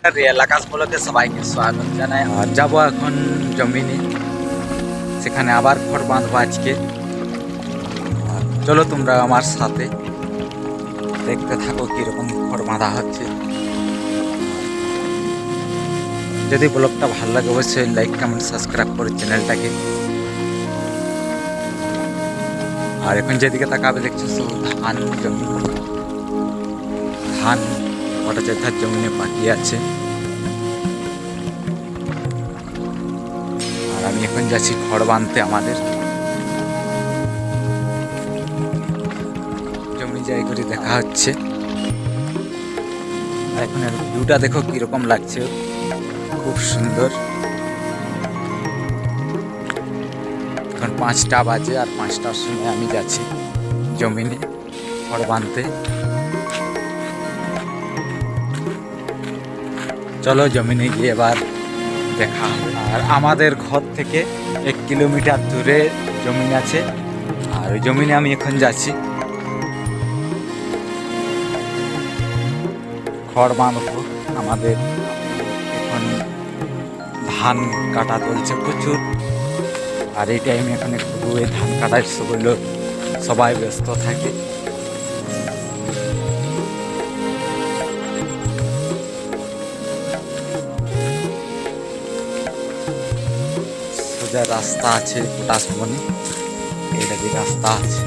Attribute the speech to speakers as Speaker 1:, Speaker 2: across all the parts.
Speaker 1: Real আকাশ ব্লকে সবাইকে স্বাগত জানাই। আর যাবো এখন জমিনে, সেখানে আবার খড় বাঁধবো আজকে। আর চলো তোমরা আমার সাথে দেখতে থাকো কিরকম খড় বাঁধা হচ্ছে। যদি ব্লগটা ভালো লাগে অবশ্যই লাইক কমেন্ট সাবস্ক্রাইব করে চ্যানেলটাকে। আর এখন যেদিকে তাকাবে দেখছো শুধু ধান জমি, ধান ওটা যেথার জমিনে বাকি আছে। আর আমি এখন যাচ্ছি খড় বাঁধতে আমাদের জমি যাই করে দেখা হচ্ছে। আর এখন ভিউটা দেখো কিরকম লাগছে, খুব সুন্দর। এখন 5টা বাজে আর 5টার সময় আমি যাচ্ছি জমিনে খড় বাঁধতে। চলো জমিনে গিয়ে এবার দেখা হবে। আর আমাদের ঘর থেকে 1 কিলোমিটার দূরে জমিন আছে, আর ওই জমিনে আমি এখন যাচ্ছি খড় বাঁধবো। আমাদের এখন ধান কাটা চলছে প্রচুর, আর এই টাইমে এখন একটু ধান কাটার সবাই ব্যস্ত থাকে। সোজা রাস্তা আছে পটাশ বনে, এইটা যে রাস্তা আছে।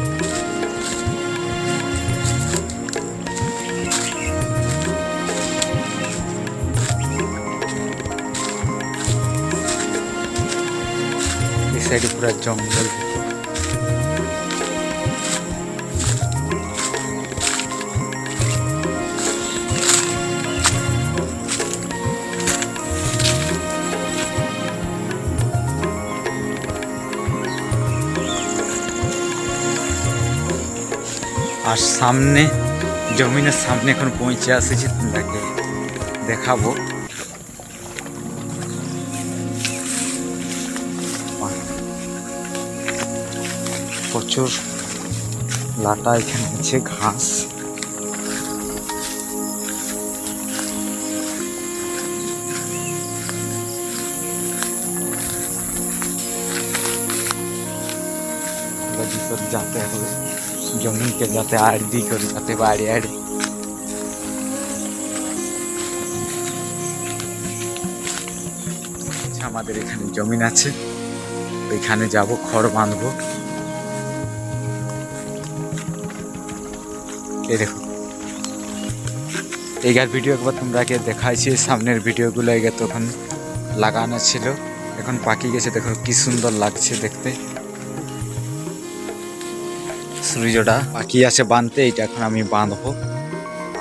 Speaker 1: এই সাইডে পুরো জঙ্গল। আর সামনে জমিনের সামনে এখন পৌঁছে আসেছি, তোমরাকে দেখাবো। প্রচুর লাটা এখানে আছে, ঘাস। जाते हुए जमीन के जाते आड़ी করে যাতে বাড়ি আড়ি। আমাদের এখানে জমিন আছে, ওইখানে যাব খড় বাঁধবো। এই দেখো এইগার ভিডিও একবার তোমরাকে দেখাইছি, সামনের ভিডিওগুলো এগে তখন লাগানো ছিল, এখন পাকি গেছে। দেখো কি সুন্দর লাগছে দেখতে। সূর্যটা বাকি আছে বাঁধতে, এইটা এখন আমি বাঁধবো।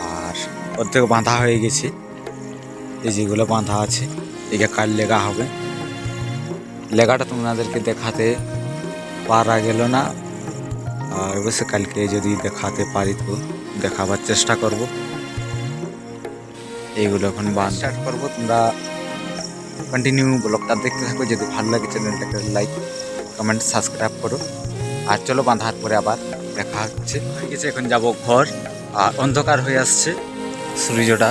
Speaker 1: আর অর্ধেক বাঁধা হয়ে গেছে, এই যেগুলো বাঁধা আছে এইটা কাল লেগা হবে। লেগাটা তোমাদেরকে দেখাতে পারা গেল না, আর অবশ্যই কালকে যদি দেখাতে পারি তো দেখাবার চেষ্টা করব। এইগুলো এখন বাঁধ স্টার্ট করবো। তোমরা কন্টিনিউ ব্লগটা দেখতে থাকো, যদি ভালো লাগে চ্যানেলটাকে লাইক কমেন্ট সাবস্ক্রাইব করো। আর চলো বাঁধার পরে আবার দেখা হচ্ছে। হয়ে গেছে, এখন যাব ঘর। আর অন্ধকার হয়ে আসছে, সূর্যটা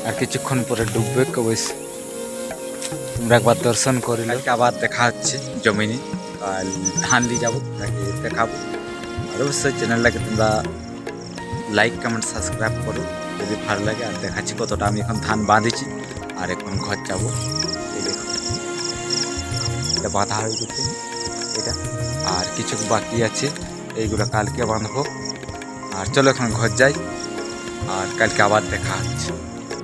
Speaker 1: আর কিছুক্ষণ পরে ডুববে। অবশ্যই তোমরা একবার দর্শন করে আবার দেখা হচ্ছে জমিনে। আর ধান নিয়ে যাবো, তাকে দেখাবো। আর অবশ্যই চ্যানেলটাকে তোমরা লাইক কমেন্ট সাবস্ক্রাইব করো যদি ভালো লাগে। আর দেখাচ্ছি কতটা আমি এখন ধান বাঁধেছি, আর এখন ঘর যাবো। এই দেখো এটা বাঁধা হয়ে গেছে এটা, আর কিছু বাকি আছে, এইগুলো কালকে বাঁধবো। আর চলো এখন ঘর যাই, আর কালকে আবার দেখা হচ্ছে।